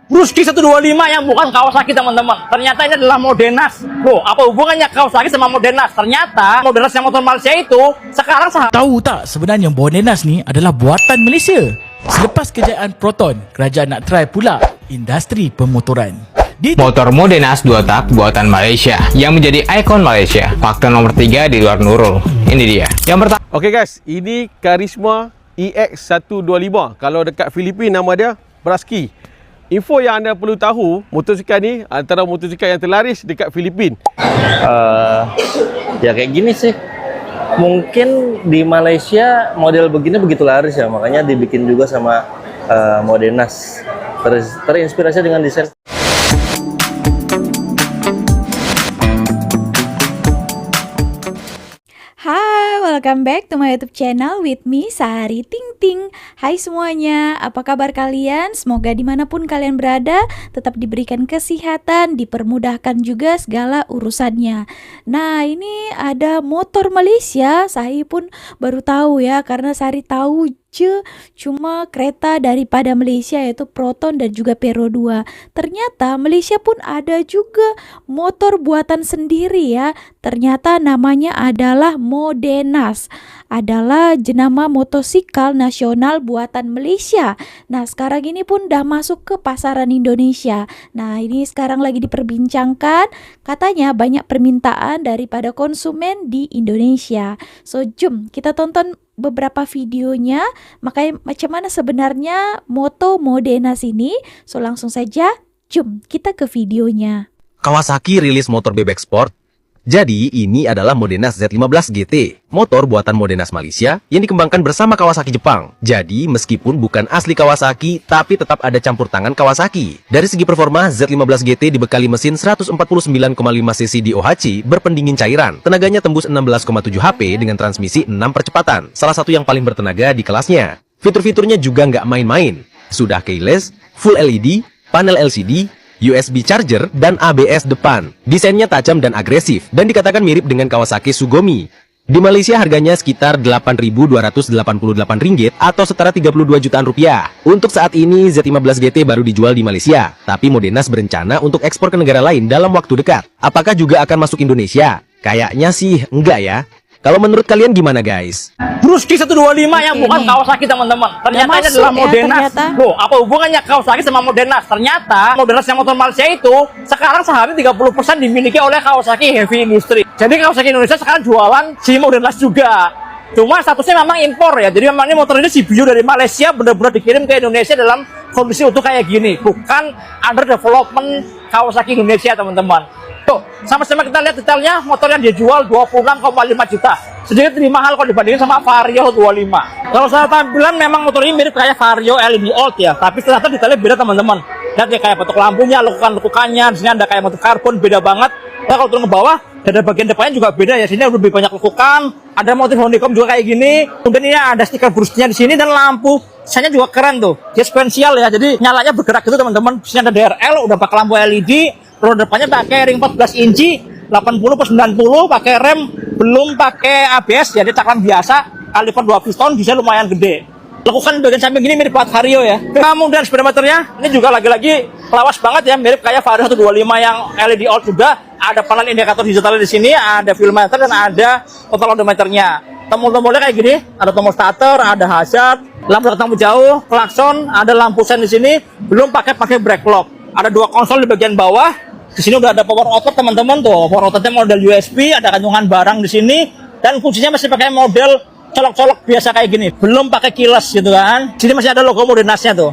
Brusky 125 yang bukan Kawasaki teman-teman. Ternyata ini adalah Modenas. Loh, apa hubungannya Kawasaki sama Modenas? Ternyata Modenas yang motor Malaysia itu sekarang Tahu tak sebenarnya Modenas ni adalah buatan Malaysia? Selepas kejayaan Proton, kerajaan nak try pula industri pemotoran. Motor Modenas 2 tak buatan Malaysia yang menjadi ikon Malaysia. Faktor nomor 3 di luar Nurul. Ini dia. Yang pertama. Okey guys, ini Karisma EX125. Kalau dekat Filipina nama dia Brusky. Info yang anda perlu tahu, motosikal ni antara motosikal yang terlaris dekat Filipina. Ya kayak gini sih. Mungkin di Malaysia model begini begitu laris ya, makanya dibikin juga sama Modenas. Terinspirasi dengan desain. Hai, welcome back to my YouTube channel with me, Sari Ting Ting. Hai semuanya, apa kabar kalian? Semoga dimanapun kalian berada tetap diberikan kesehatan, dipermudahkan juga segala urusannya. Nah, ini ada motor Malaysia, saya pun baru tahu ya, karena Sari tahu cuma kereta daripada Malaysia yaitu Proton dan juga Peero 2. Ternyata Malaysia pun ada juga motor buatan sendiri ya. Ternyata namanya adalah Modenas. Adalah jenama motosikal nasional buatan Malaysia. Nah, sekarang ini pun dah masuk ke pasaran Indonesia. Nah, ini sekarang lagi diperbincangkan. Katanya banyak permintaan daripada konsumen di Indonesia. So, jom kita tonton beberapa videonya, makanya macam mana sebenarnya moto Modenas ini. So langsung saja, jom kita ke videonya. Kawasaki rilis motor bebek sport. Jadi ini adalah Modenas Z15 GT, motor buatan Modenas Malaysia yang dikembangkan bersama Kawasaki Jepang. Jadi meskipun bukan asli Kawasaki, tapi tetap ada campur tangan Kawasaki. Dari segi performa, Z15 GT dibekali mesin 149,5 cc di OHC berpendingin cairan. Tenaganya tembus 16,7 HP dengan transmisi 6 percepatan, salah satu yang paling bertenaga di kelasnya. Fitur-fiturnya juga nggak main-main. Sudah keyless, full LED, panel LCD, USB charger, dan ABS depan. Desainnya tajam dan agresif, dan dikatakan mirip dengan Kawasaki Sugomi. Di Malaysia harganya sekitar Rp8.288 atau setara 32 jutaan rupiah. Untuk saat ini Z15 GT baru dijual di Malaysia, tapi Modenas berencana untuk ekspor ke negara lain dalam waktu dekat. Apakah juga akan masuk Indonesia? Kayaknya sih enggak ya. Kalau menurut kalian gimana guys? Brusky 125 yang bukan Kawasaki teman-teman. Ternyata ini adalah Modenas. Loh, apa hubungannya Kawasaki sama Modenas? Ternyata Modenas yang motor Malaysia itu sekarang seharusnya 30% dimiliki oleh Kawasaki Heavy Industry. Jadi Kawasaki Indonesia sekarang jualan si Modenas juga. Cuma statusnya memang impor ya. Jadi memang ini motor ini CBU dari Malaysia benar-benar dikirim ke Indonesia dalam kondisi utuh kayak gini. Bukan under development Kawasaki Indonesia teman-teman. Tuh, sama-sama kita lihat detailnya. Motor yang dijual 26,5 juta. Sedikit lebih mahal kalau dibandingin sama Vario 25. Kalau saya tampilan memang motor ini mirip kayak Vario LED Old ya, tapi ternyata detailnya beda teman-teman. Lihat ya, kayak bentuk lampunya, lekukan-lekukannya, di sini ada kayak motif karbon, beda banget. Nah, kalau turun ke bawah, dada bagian depannya juga beda ya. Sini lebih banyak lekukan, ada motif honeycomb juga kayak gini. Kemudian ini ada stiker Brusky-nya di sini dan lampu. Desainnya juga keren tuh. Dia sequential ya, jadi nyalanya bergerak gitu teman-teman. Di sini ada DRL, udah pakai lampu LED. Roda depannya pakai ring 14 inci 80/90, pakai rem, belum pakai ABS ya, dia cakram biasa, kaliper 2 piston, bisa lumayan gede. Lekukan bagian samping gini mirip banget Vario ya. Kemudian speedometernya ini juga lagi-lagi lawas banget ya, mirip kayak Vario 125 yang LED Old juga. Ada panel indikator digital di sini, ada fuel meter dan ada total odometernya. Tombol-tombolnya kayak gini, ada tombol starter, ada hazard, lampu ketemu jauh, klakson, ada lampu sen di sini, belum pakai brake lock. Ada 2 konsol di bagian bawah. Di sini udah ada power outlet teman-teman tuh. Power outletnya model USB, ada kandungan barang di sini dan kuncinya masih pakai model colok-colok biasa kayak gini. Belum pakai keyless gitu kan. Di sini masih ada logo Modenasnya tuh.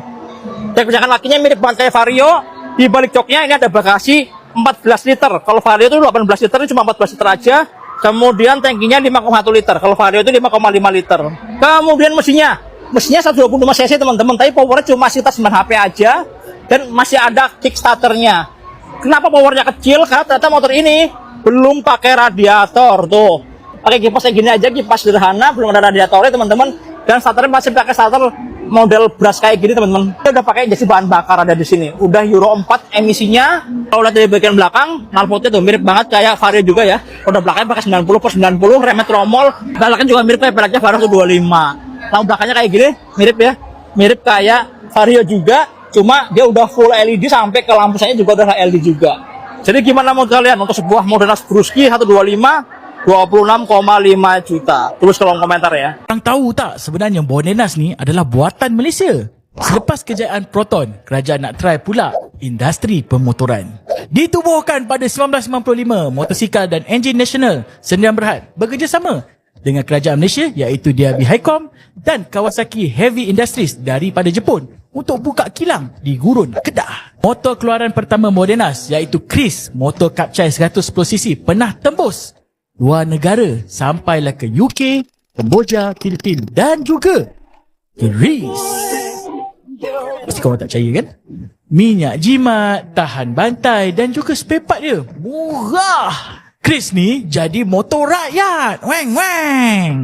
Dan pijakan lakinya mirip banget kayak Vario. Di balik joknya ini ada bagasi 14 liter. Kalau Vario itu 18 liter, ini cuma 14 liter aja. Kemudian tankinya 5,1 liter. Kalau Vario itu 5,5 liter. Kemudian mesinnya 125 cc teman-teman, tapi powernya cuma sekitar 9 HP aja. Dan masih ada kickstarternya. Kenapa powernya kecil? Karena ternyata motor ini belum pakai radiator tuh. Pakai kipas kayak gini aja, kipas sederhana, belum ada radiatornya teman-teman. Dan starternya masih pakai starter model brush kayak gini teman-teman. Dia udah pakai injeksi bahan bakar ada di sini. Udah Euro 4 emisinya. Kalau lihat dari bagian belakang, knalpotnya tuh mirip banget kayak Vario juga ya. Roda belakangnya pakai 90/90, remnya tromol. Belakangnya juga mirip kayak peleknya Vario 125. Lampu belakangnya kayak gini, mirip ya. Mirip kayak Vario juga. cuma dia udah full LED sampai ke lampu saya juga udah LED juga. Jadi gimana menurut kalian untuk sebuah Modenas Brusky 125 26,5 juta? Tulis kolom komentar ya. Orang tahu tak sebenarnya Modenas ni adalah buatan Malaysia? Selepas kejayaan Proton, kerajaan nak try pula industri pemotoran. Ditubuhkan pada 1995, Motosikal dan Enjin Nasional Sdn Bhd bekerjasama dengan kerajaan Malaysia iaitu DRB Highcom dan Kawasaki Heavy Industries daripada Jepun untuk buka kilang di Gurun, Kedah. Motor keluaran pertama Modenas iaitu Chris, motor Kapcai 110cc pernah tembus luar negara sampailah ke UK, Kemboja, Filipina dan juga Greece. Mesti korang tak percaya kan? Minyak jimat, tahan bantai dan juga spare part dia murah. Chris ni jadi motor rakyat. Weng weng.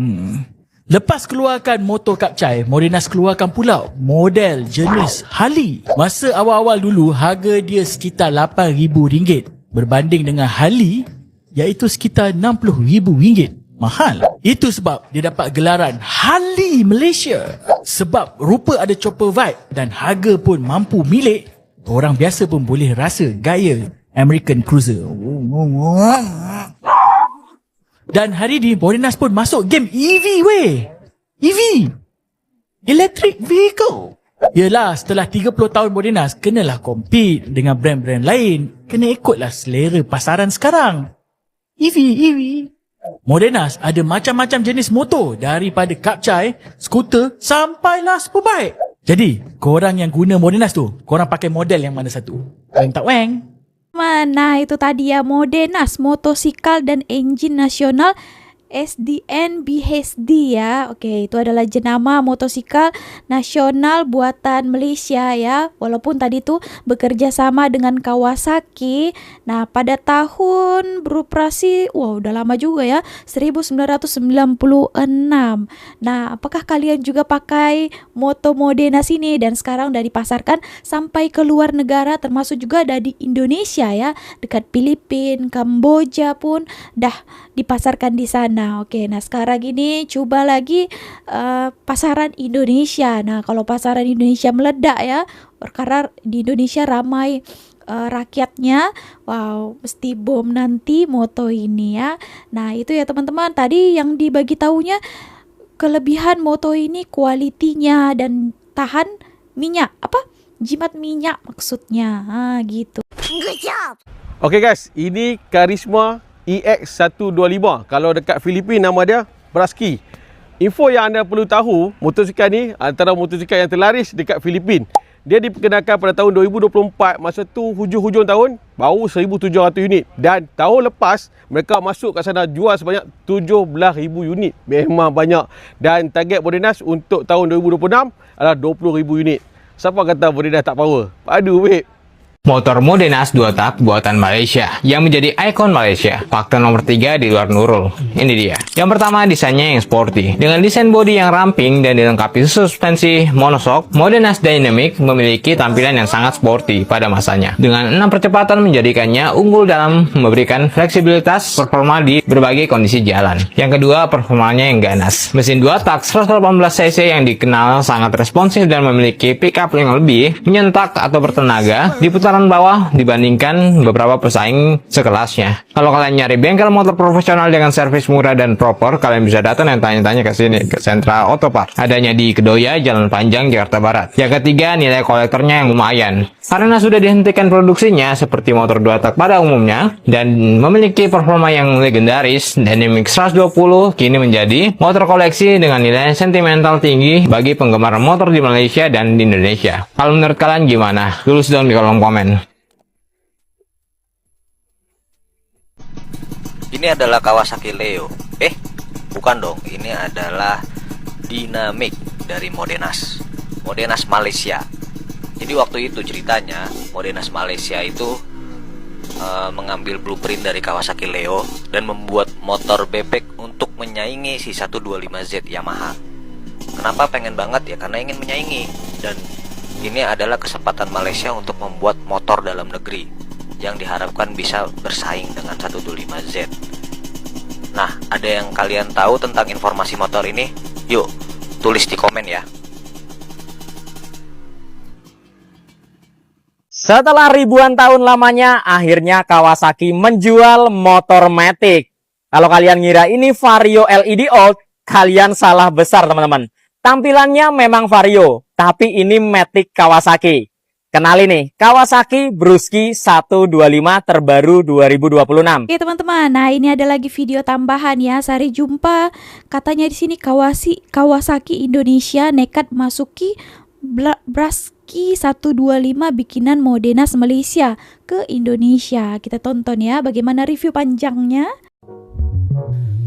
Lepas keluarkan motor Kapcai, Modenas keluarkan pula model jenis Harley. Masa awal-awal dulu harga dia sekitar RM8,000 berbanding dengan Harley iaitu sekitar RM60,000. Mahal. Itu sebab dia dapat gelaran Harley Malaysia. Sebab rupa ada chopper vibe dan harga pun mampu milik, orang biasa pun boleh rasa gaya American Cruiser. Dan hari ni Modenas pun masuk game EV weh. EV, Electric Vehicle. Yelah, setelah 30 tahun Modenas kenalah compete dengan brand-brand lain. Kena ikutlah selera pasaran sekarang. EV. Modenas ada macam-macam jenis motor daripada Kapcai, skuter sampailah superbike. Jadi, korang yang guna Modenas tu, korang pakai model yang mana satu? Weng tak weng? Nah, itu tadi ya Modenas Motosikal dan Enjin Nasional Sdn Bhd ya. Oke, itu adalah jenama motosikal nasional buatan Malaysia ya. Walaupun tadi tuh bekerja sama dengan Kawasaki. Nah, pada tahun beroperasi, udah lama juga ya, 1996. Nah, apakah kalian juga pakai moto Modenas ini dan sekarang udah dipasarkan sampai ke luar negara termasuk juga ada di Indonesia ya. Dekat Filipina, Kamboja pun dah dipasarkan di sana. Oke, nah sekarang ini coba lagi pasaran Indonesia. Nah, kalau pasaran Indonesia meledak ya, karena di Indonesia ramai rakyatnya. Wow, mesti bom nanti moto ini ya. Nah, itu ya teman-teman, tadi yang dibagi tahunya kelebihan moto ini kualitinya dan tahan minyak. Apa? Jimat minyak maksudnya. Gitu. Good job. Okey guys, ini Karisma EX125. Kalau dekat Filipina nama dia Brusky. Info yang anda perlu tahu, motosikal ni antara motosikal yang terlaris dekat Filipina. Dia diperkenalkan pada tahun 2024, masa tu hujung-hujung tahun baru 1,700 unit. Dan tahun lepas mereka masuk kat sana jual sebanyak 17,000 unit. Memang banyak. Dan target Modenas untuk tahun 2026 adalah 20,000 unit. Siapa kata Modenas tak power? Padu weh. Motor Modenas 2 tak buatan Malaysia yang menjadi ikon Malaysia. Faktor nomor 3 di luar Nurul. Ini dia. Yang pertama, desainnya yang sporty. Dengan desain bodi yang ramping dan dilengkapi suspensi monoshock, Modenas Dynamic memiliki tampilan yang sangat sporty pada masanya. Dengan 6 percepatan menjadikannya unggul dalam memberikan fleksibilitas performa di berbagai kondisi jalan. Yang kedua, performanya yang ganas. Mesin 2 tak 118 cc yang dikenal sangat responsif dan memiliki pickup yang lebih menyentak atau bertenaga di putaran bawah dibandingkan beberapa pesaing sekelasnya. Kalau kalian nyari bengkel motor profesional dengan servis murah dan proper, kalian bisa datang dan tanya-tanya ke sini, ke Sentra Autopart. Adanya di Kedoya, Jalan Panjang, Jakarta Barat. Yang ketiga, nilai kolektornya yang lumayan. Karena sudah dihentikan produksinya seperti motor 2 tak pada umumnya dan memiliki performa yang legendaris, Dynamic 120 kini menjadi motor koleksi dengan nilai sentimental tinggi bagi penggemar motor di Malaysia dan di Indonesia. Kalau menurut kalian gimana? Tulis dong di kolom komen. Ini adalah Kawasaki Leo. Bukan dong, ini adalah Dynamic dari Modenas Malaysia. Jadi waktu itu ceritanya Modenas Malaysia itu mengambil blueprint dari Kawasaki Leo dan membuat motor bebek untuk menyaingi si 125Z Yamaha. Kenapa pengen banget ya? Karena ingin menyaingi, dan ini adalah kesempatan Malaysia untuk membuat motor dalam negeri yang diharapkan bisa bersaing dengan 125Z. Nah, ada yang kalian tahu tentang informasi motor ini? Yuk, tulis di komen ya. Setelah ribuan tahun lamanya, akhirnya Kawasaki menjual motor Matic. Kalau kalian ngira ini Vario LED Old, kalian salah besar teman-teman. Tampilannya memang Vario, tapi ini Matic Kawasaki. Kenali nih, Kawasaki Brusky 125 terbaru 2026. Oke teman-teman, nah ini ada lagi video tambahan ya. Sehari jumpa katanya di sini Kawasaki Indonesia nekat masuki Brusky 125 bikinan Modenas Malaysia ke Indonesia. Kita tonton ya bagaimana review panjangnya.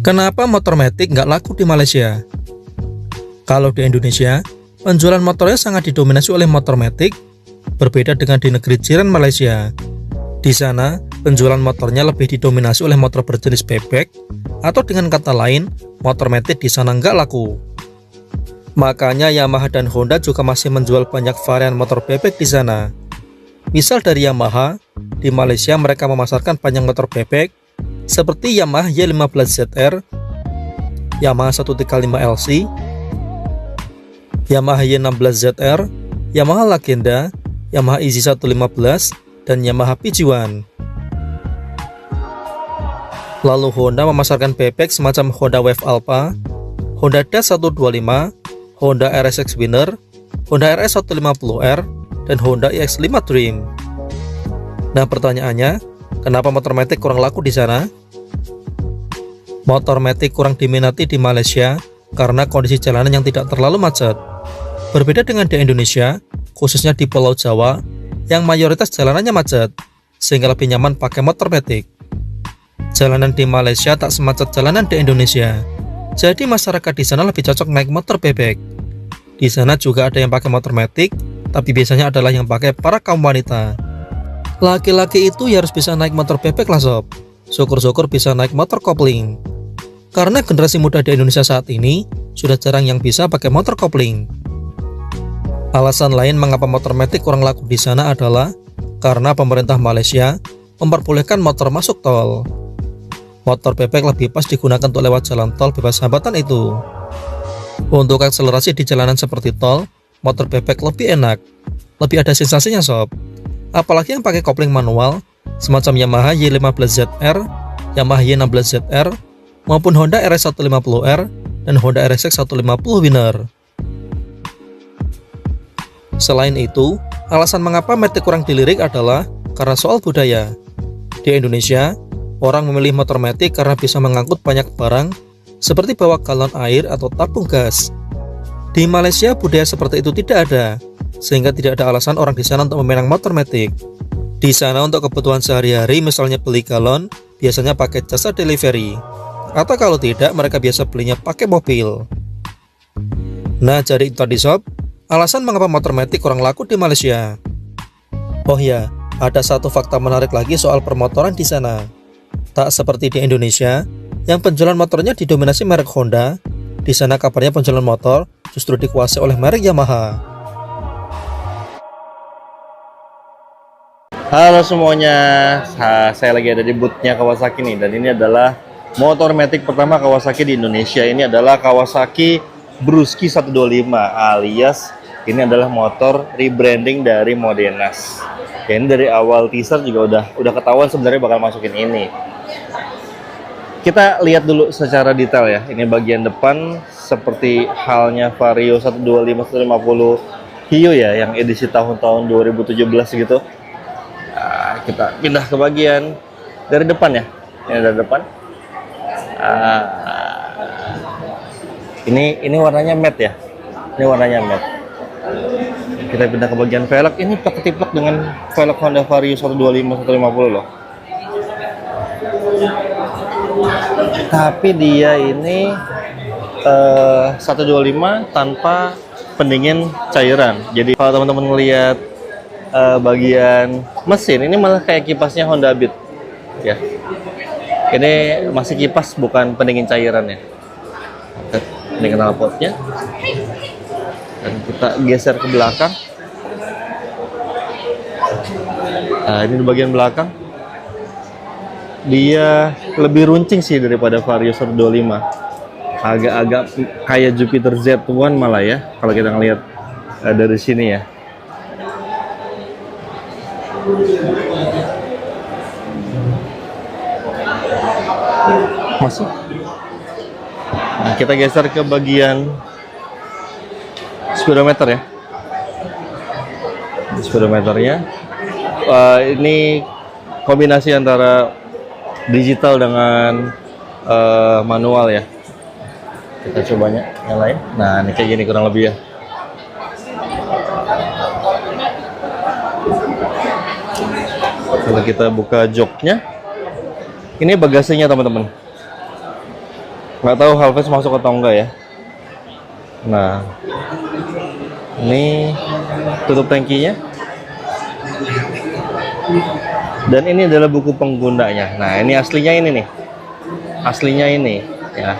Kenapa motor Matic nggak laku di Malaysia? Kalau di Indonesia, penjualan motornya sangat didominasi oleh motor Matic, berbeda dengan di negeri jiran Malaysia. Di sana, penjualan motornya lebih didominasi oleh motor berjenis bebek, atau dengan kata lain, motor Matic di sana nggak laku. Makanya Yamaha dan Honda juga masih menjual banyak varian motor bebek di sana. Misal dari Yamaha, di Malaysia mereka memasarkan banyak motor bebek, seperti Yamaha Y15ZR, Yamaha 135LC, Yamaha Y16ZR, Yamaha Legenda, Yamaha EZ115, dan Yamaha PG1. Lalu Honda memasarkan bebek semacam Honda Wave Alpha, Honda Dash 125, Honda RSX Winner, Honda RS 150R, dan Honda iX5 Dream. Nah pertanyaannya, kenapa motor Matic kurang laku di sana? Motor Matic kurang diminati di Malaysia karena kondisi jalanan yang tidak terlalu macet. Berbeda dengan di Indonesia, khususnya di Pulau Jawa, yang mayoritas jalanannya macet, sehingga lebih nyaman pakai motor Matic. Jalanan di Malaysia tak semacet jalanan di Indonesia, jadi masyarakat di sana lebih cocok naik motor bebek. Di sana juga ada yang pakai motor Matic, tapi biasanya adalah yang pakai para kaum wanita. Laki-laki itu ya harus bisa naik motor bebek lah sob. Syukur-syukur bisa naik motor kopling. Karena generasi muda di Indonesia saat ini sudah jarang yang bisa pakai motor kopling. Alasan lain mengapa motor Matic kurang laku di sana adalah karena pemerintah Malaysia memperbolehkan motor masuk tol. Motor bebek lebih pas digunakan untuk lewat jalan tol bebas hambatan itu. Untuk akselerasi di jalanan seperti tol, motor bebek lebih enak, lebih ada sensasinya sob. Apalagi yang pakai kopling manual, semacam Yamaha Y15ZR, Yamaha Y16ZR, maupun Honda RS150R dan Honda RSX 150 Winner. Selain itu, alasan mengapa Matic kurang dilirik adalah karena soal budaya. Di Indonesia, orang memilih motor Matic karena bisa mengangkut banyak barang, seperti bawa galon air atau tabung gas. Di Malaysia, budaya seperti itu tidak ada, sehingga tidak ada alasan orang di sana untuk meminang motor Matic. Di sana untuk kebutuhan sehari-hari, misalnya beli galon, biasanya pakai jasa delivery. Atau kalau tidak, mereka biasa belinya pakai mobil. Nah, jadi itu tadi sob, alasan mengapa motor Matic kurang laku di Malaysia. Oh ya, ada satu fakta menarik lagi soal permotoran di sana. Tak seperti di Indonesia, yang penjualan motornya didominasi merek Honda, di sana kabarnya penjualan motor justru dikuasai oleh merek Yamaha. Halo semuanya, saya lagi ada di boothnya Kawasaki nih, dan ini adalah motor Matic pertama Kawasaki di Indonesia. Ini adalah Kawasaki Brusky 125 alias ini adalah motor rebranding dari Modenas. Ya, ini dari awal teaser juga udah ketahuan sebenarnya bakal masukin ini. Kita lihat dulu secara detail ya. Ini bagian depan seperti halnya Vario 125 150 Hio ya, yang edisi tahun-tahun 2017 gitu. Nah, kita pindah ke bagian dari depan ya. Ini dari depan. Ini warnanya matte ya. Ini warnanya matte. Kita pindah ke bagian velg. Ini ketiplek dengan velg Honda Vario 125 150 loh. Tapi dia ini 125 tanpa pendingin cairan. Jadi kalau teman-teman ngelihat bagian mesin, ini malah kayak kipasnya Honda Beat ya. Ini masih kipas, bukan pendingin cairan ya. Ini knalpotnya. Dan kita geser ke belakang. Nah, ini di bagian belakang. Dia lebih runcing sih daripada Vario 125. Agak-agak kayak Jupiter Z1 malah ya, kalau kita ngelihat dari sini ya. Masuk. Nah, kita geser ke bagian speedometer ya. Speedometernya ini kombinasi antara digital dengan manual ya. Kita cobanya nyalain. Nah, ini kayak gini kurang lebih ya. Kalau kita buka joknya, ini bagasinya teman-teman. Nggak tahu halves masuk atau enggak ya. Nah, ini tutup tangkinya. Dan ini adalah buku penggunanya. Nah, ini aslinya ini nih. Aslinya ini ya.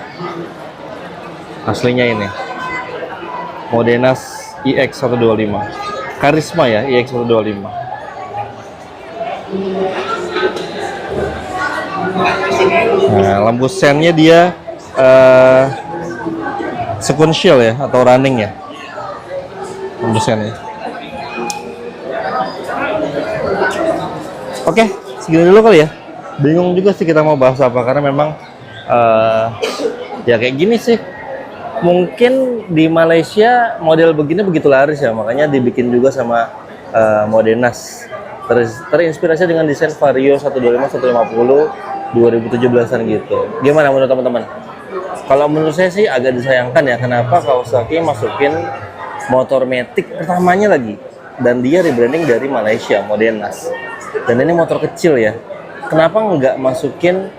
Aslinya ini. Modenas iX125. Karisma ya, iX125. Nah, lampu sennya dia sequential ya atau running ya. Lampu sennya. Oke, segini dulu kali ya. Bingung juga sih kita mau bahas apa karena memang ya kayak gini sih. Mungkin di Malaysia model begini begitu laris ya, makanya dibikin juga sama Modenas. Terinspirasi dengan desain Vario 125, 150, 2017-an gitu. Gimana menurut teman-teman? Kalau menurut saya sih agak disayangkan ya, kenapa Kawasaki masukin motor matic pertamanya lagi. Dan dia rebranding dari Malaysia, Modenas. Dan ini motor kecil ya. Kenapa nggak masukin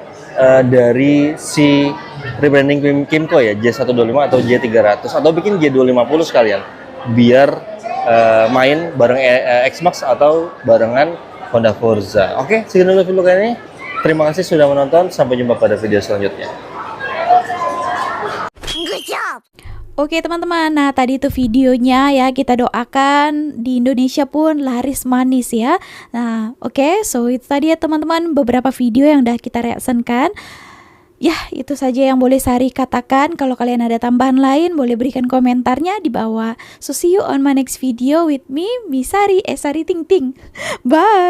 dari si rebranding Kymco ya, J125 atau J300 atau bikin J250 sekalian biar main bareng X-Max atau barengan Honda Forza. Oke, segitu dulu video kali ini. Terima kasih sudah menonton, sampai jumpa pada video selanjutnya. Oke teman-teman, nah tadi itu videonya ya, kita doakan di Indonesia pun laris manis ya. Nah oke, so itu tadi ya teman-teman beberapa video yang udah kita reaksikan. Ya itu saja yang boleh Sari katakan. Kalau kalian ada tambahan lain boleh berikan komentarnya di bawah. So see you on my next video with me, Sari Ting Ting. Bye.